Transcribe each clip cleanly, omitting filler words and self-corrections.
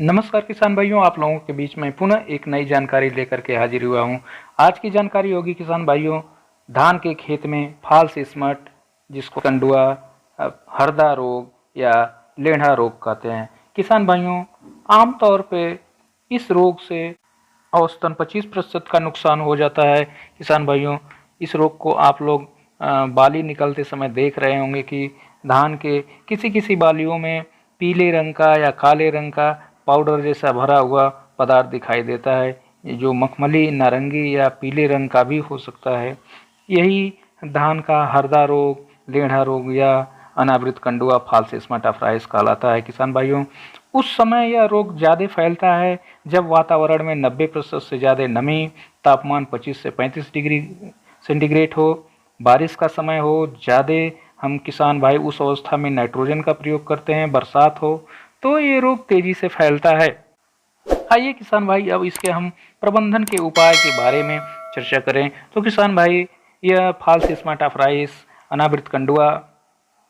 नमस्कार किसान भाइयों, आप लोगों के बीच में पुनः एक नई जानकारी लेकर के हाजिर हुआ हूं। आज की जानकारी होगी किसान भाइयों, धान के खेत में फाल्स स्मट, जिसको कंडुआ, हरदा रोग या लेढ़ा रोग कहते हैं। किसान भाइयों, आमतौर पे इस रोग से औसतन 25% का नुकसान हो जाता है। किसान भाइयों, इस रोग को आप लोग बाली निकलते समय देख रहे होंगे कि धान के किसी किसी बालियों में पीले रंग का या काले रंग का पाउडर जैसा भरा हुआ पदार्थ दिखाई देता है, जो मखमली, नारंगी या पीले रंग का भी हो सकता है। यही धान का हरदा रोग, लेढ़ा रोग या अनावृत कंडुआ फाल्स स्मैटोफाइट्स कहलाता है। किसान भाइयों, उस समय यह रोग ज़्यादा फैलता है जब वातावरण में 90% से ज़्यादा नमी, तापमान 25 से 35 डिग्री सेंटीग्रेड हो, बारिश का समय हो, ज़्यादा हम किसान भाई उस अवस्था में नाइट्रोजन का प्रयोग करते हैं, बरसात हो, तो ये रोग तेजी से फैलता है। आइए किसान भाई, अब इसके हम प्रबंधन के उपाय के बारे में चर्चा करें। तो किसान भाई, यह फाल्स स्मैटोफाइट्स, अनावृत कंडुआ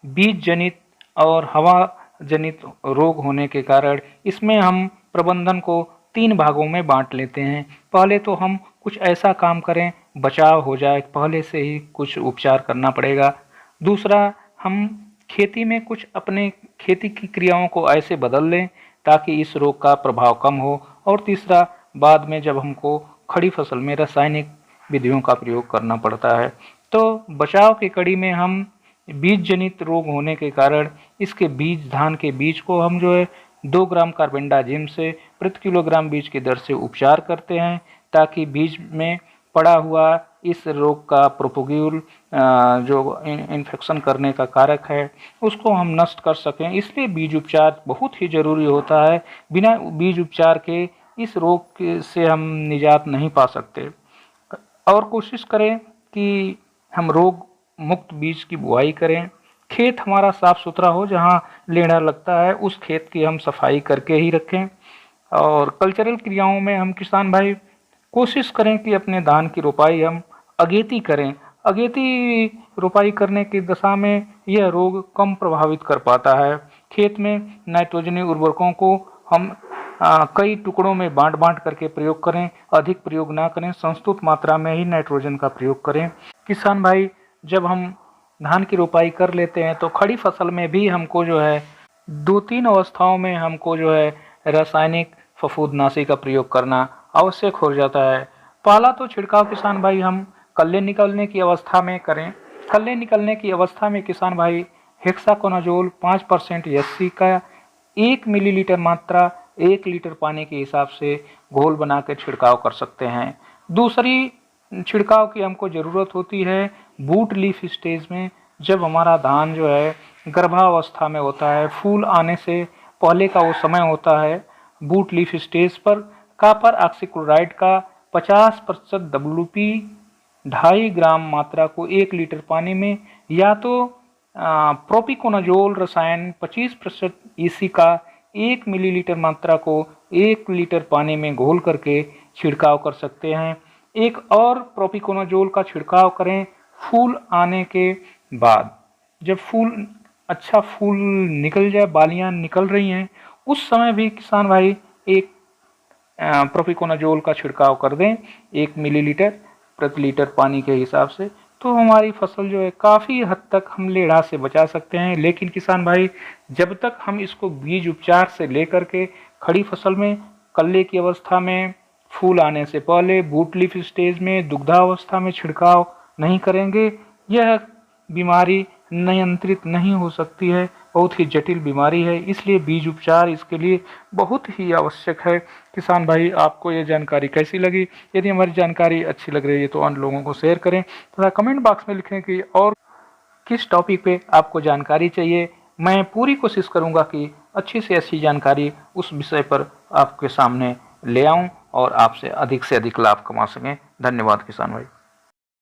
बीज जनित और हवा जनित रोग होने के कारण इसमें हम प्रबंधन को 3 भागों में बांट लेते हैं। पहले तो हम कुछ ऐसा काम करें, बचाव हो जाए, पहले से ही कुछ उपचार करना पड़ेगा। दूसरा, हम खेती में कुछ अपने खेती की क्रियाओं को ऐसे बदल लें ताकि इस रोग का प्रभाव कम हो। और तीसरा, बाद में जब हमको खड़ी फसल में रासायनिक विधियों का प्रयोग करना पड़ता है। तो बचाव की कड़ी में हम बीज जनित रोग होने के कारण इसके बीज, धान के बीज को हम 2 ग्राम कार्बेंडाजिम से प्रति किलोग्राम बीज की दर से उपचार करते हैं, ताकि बीज में पड़ा हुआ इस रोग का प्रोपोग्यूल, जो इन्फेक्शन करने का कारक है, उसको हम नष्ट कर सकें। इसलिए बीज उपचार बहुत ही ज़रूरी होता है। बिना बीज उपचार के इस रोग से हम निजात नहीं पा सकते। और कोशिश करें कि हम रोग मुक्त बीज की बुआई करें। खेत हमारा साफ सुथरा हो, जहां लेढ़ा लगता है उस खेत की हम सफाई करके ही रखें। और कल्चरल क्रियाओं में हम किसान भाई कोशिश करें कि अपने धान की रोपाई हम अगेती करें। अगेती रोपाई करने की दशा में यह रोग कम प्रभावित कर पाता है। खेत में नाइट्रोजनी उर्वरकों को हम कई टुकड़ों में बांट बांट करके प्रयोग करें, अधिक प्रयोग ना करें, संस्तुत मात्रा में ही नाइट्रोजन का प्रयोग करें। किसान भाई, जब हम धान की रोपाई कर लेते हैं तो खड़ी फसल में भी हमको 2-3 अवस्थाओं में हमको रासायनिक फफूंदनाशी का प्रयोग करना आवश्यक हो जाता है। पहला तो छिड़काव किसान भाई हम कल्ले निकलने की अवस्था में करें। कल्ले निकलने की अवस्था में किसान भाई हेक्साकोनाजोल 5% एससी का 1 मिलीलीटर मात्रा 1 लीटर पानी के हिसाब से घोल बना कर छिड़काव कर सकते हैं। दूसरी छिड़काव की हमको ज़रूरत होती है बूट लीफ स्टेज में, जब हमारा धान गर्भावस्था में होता है, फूल आने से पहले का वो समय होता है। बूट लीफ स्टेज पर कॉपर ऑक्सीक्लोराइड का 50% WP 2.5 ग्राम मात्रा को 1 लीटर पानी में, या तो प्रोपिकोनाजोल रसायन 25% EC का 1 मिलीलीटर मात्रा को 1 लीटर पानी में घोल करके छिड़काव कर सकते हैं। एक और प्रोपिकोनाजोल का छिड़काव करें फूल आने के बाद। जब फूल निकल जाए, बालियां निकल रही हैं, उस समय भी किसान भाई एक प्रोपिकोनाजोल का छिड़काव कर दें 1 मिलीलीटर प्रति लीटर पानी के हिसाब से, तो हमारी फसल काफ़ी हद तक हम लेढ़ा से बचा सकते हैं। लेकिन किसान भाई, जब तक हम इसको बीज उपचार से लेकर के खड़ी फसल में, कल्ले की अवस्था में, फूल आने से पहले, बूट लीफ स्टेज में, दुग्धावस्था में छिड़काव नहीं करेंगे, यह बीमारी नियंत्रित नहीं हो सकती है। बहुत ही जटिल बीमारी है, इसलिए बीज उपचार इसके लिए बहुत ही आवश्यक है। किसान भाई, आपको ये जानकारी कैसी लगी? यदि हमारी जानकारी अच्छी लग रही है तो अन्य लोगों को शेयर करें तथा कमेंट बॉक्स में लिखें कि और किस टॉपिक पे आपको जानकारी चाहिए। मैं पूरी कोशिश करूंगा कि अच्छी से अच्छी जानकारी उस विषय पर आपके सामने ले आऊं और आपसे अधिक लाभ कमा सकें। धन्यवाद किसान भाई।